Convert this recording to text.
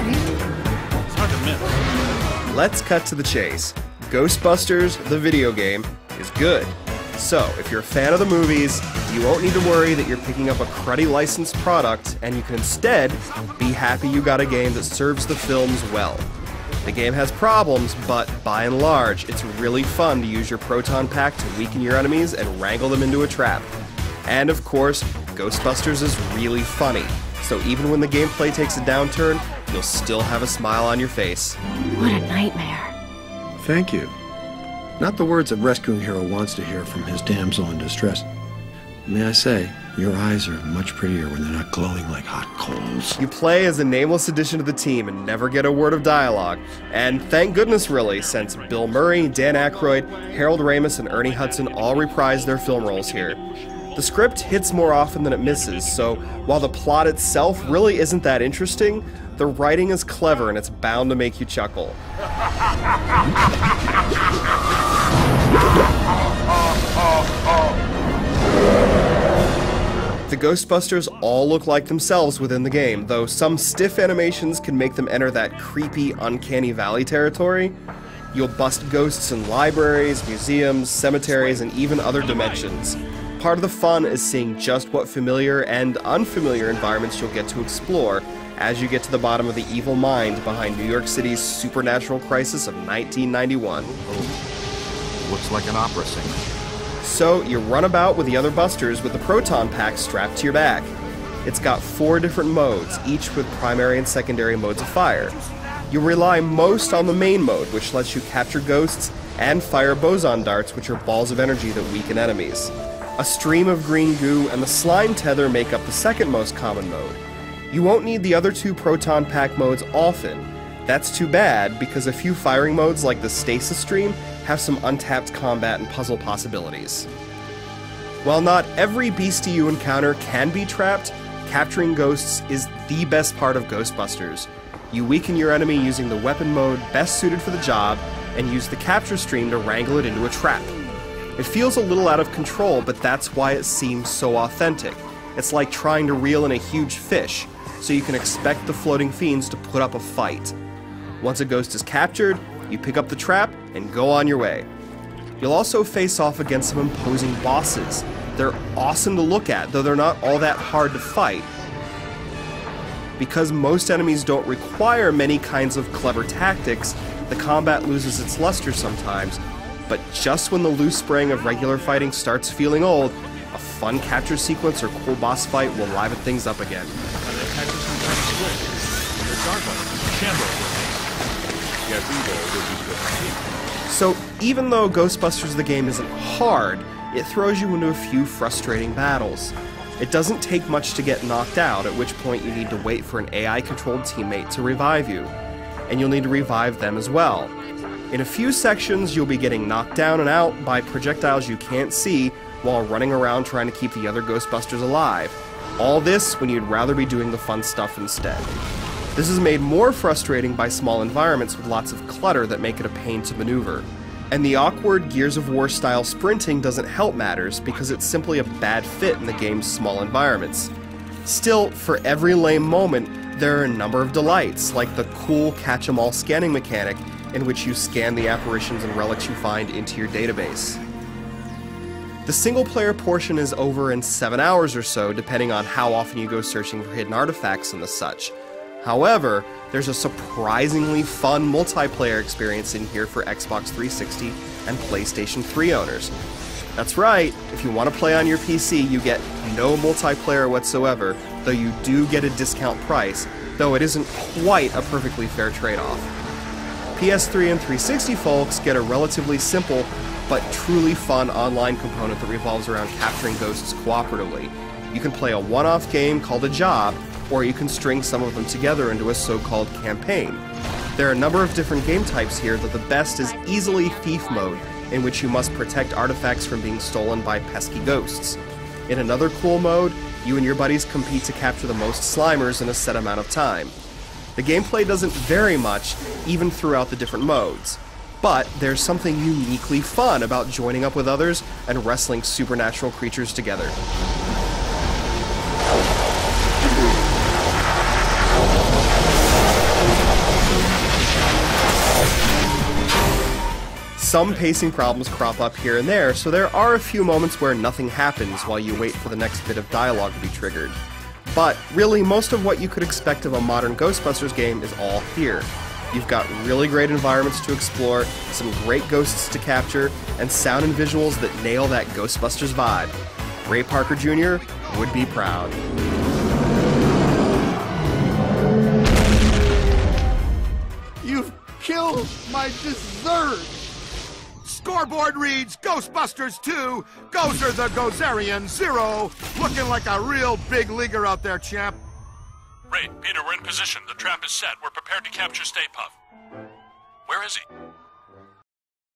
It's hard to miss. Let's cut to the chase. Ghostbusters, the video game, is good. So, if you're a fan of the movies, you won't need to worry that you're picking up a cruddy licensed product, and you can instead be happy you got a game that serves the films well. The game has problems, but by and large, it's really fun to use your proton pack to weaken your enemies and wrangle them into a trap. And of course, Ghostbusters is really funny, so even when the gameplay takes a downturn, you'll still have a smile on your face. What a nightmare. Thank you. Not the words a rescuing hero wants to hear from his damsel in distress. May I say, your eyes are much prettier when they're not glowing like hot coals. You play as a nameless addition to the team and never get a word of dialogue. And thank goodness really, since Bill Murray, Dan Aykroyd, Harold Ramis, and Ernie Hudson all reprise their film roles here. The script hits more often than it misses, so while the plot itself really isn't that interesting, the writing is clever and it's bound to make you chuckle. The Ghostbusters all look like themselves within the game, though some stiff animations can make them enter that creepy, uncanny valley territory. You'll bust ghosts in libraries, museums, cemeteries, and even other dimensions. Part of the fun is seeing just what familiar and unfamiliar environments you'll get to explore as you get to the bottom of the evil mind behind New York City's supernatural crisis of 1991. Oh, looks like an opera singer. So, you run about with the other Busters with the proton pack strapped to your back. It's got 4 different modes, each with primary and secondary modes of fire. You rely most on the main mode, which lets you capture ghosts and fire boson darts, which are balls of energy that weaken enemies. A stream of green goo and the slime tether make up the second most common mode. You won't need the other 2 proton pack modes often. That's too bad, because a few firing modes like the stasis stream have some untapped combat and puzzle possibilities. While not every beastie you encounter can be trapped, capturing ghosts is the best part of Ghostbusters. You weaken your enemy using the weapon mode best suited for the job, and use the capture stream to wrangle it into a trap. It feels a little out of control, but that's why it seems so authentic. It's like trying to reel in a huge fish, so you can expect the floating fiends to put up a fight. Once a ghost is captured, you pick up the trap and go on your way. You'll also face off against some imposing bosses. They're awesome to look at, though they're not all that hard to fight. Because most enemies don't require many kinds of clever tactics, the combat loses its luster sometimes, but just when the loose spraying of regular fighting starts feeling old, a fun capture sequence or cool boss fight will liven things up again. So, even though Ghostbusters the game isn't hard, it throws you into a few frustrating battles. It doesn't take much to get knocked out, at which point you need to wait for an AI-controlled teammate to revive you. And you'll need to revive them as well. In a few sections, you'll be getting knocked down and out by projectiles you can't see while running around trying to keep the other Ghostbusters alive. All this when you'd rather be doing the fun stuff instead. This is made more frustrating by small environments with lots of clutter that make it a pain to maneuver. And the awkward Gears of War style sprinting doesn't help matters because it's simply a bad fit in the game's small environments. Still, for every lame moment, there are a number of delights, like the cool catch-em-all scanning mechanic in which you scan the apparitions and relics you find into your database. The single-player portion is over in 7 hours or so, depending on how often you go searching for hidden artifacts and the such. However, there's a surprisingly fun multiplayer experience in here for Xbox 360 and PlayStation 3 owners. That's right, if you want to play on your PC, you get no multiplayer whatsoever, though you do get a discount price, though it isn't quite a perfectly fair trade-off. PS3 and 360 folks get a relatively simple but truly fun online component that revolves around capturing ghosts cooperatively. You can play a one-off game called a job, or you can string some of them together into a so-called campaign. There are a number of different game types here, though the best is easily thief mode, in which you must protect artifacts from being stolen by pesky ghosts. In another cool mode, you and your buddies compete to capture the most Slimers in a set amount of time. The gameplay doesn't vary much, even throughout the different modes. But there's something uniquely fun about joining up with others and wrestling supernatural creatures together. Some pacing problems crop up here and there, so there are a few moments where nothing happens while you wait for the next bit of dialogue to be triggered. But really, most of what you could expect of a modern Ghostbusters game is all here. You've got really great environments to explore, some great ghosts to capture, and sound and visuals that nail that Ghostbusters vibe. Ray Parker Jr. would be proud. You've killed my dessert! Scoreboard reads Ghostbusters 2, Gozer the Gozerian 0. Looking like a real big leaguer out there, champ. Ray, Peter, we're in position. The trap is set. We're prepared to capture Stay Puft. Where is he?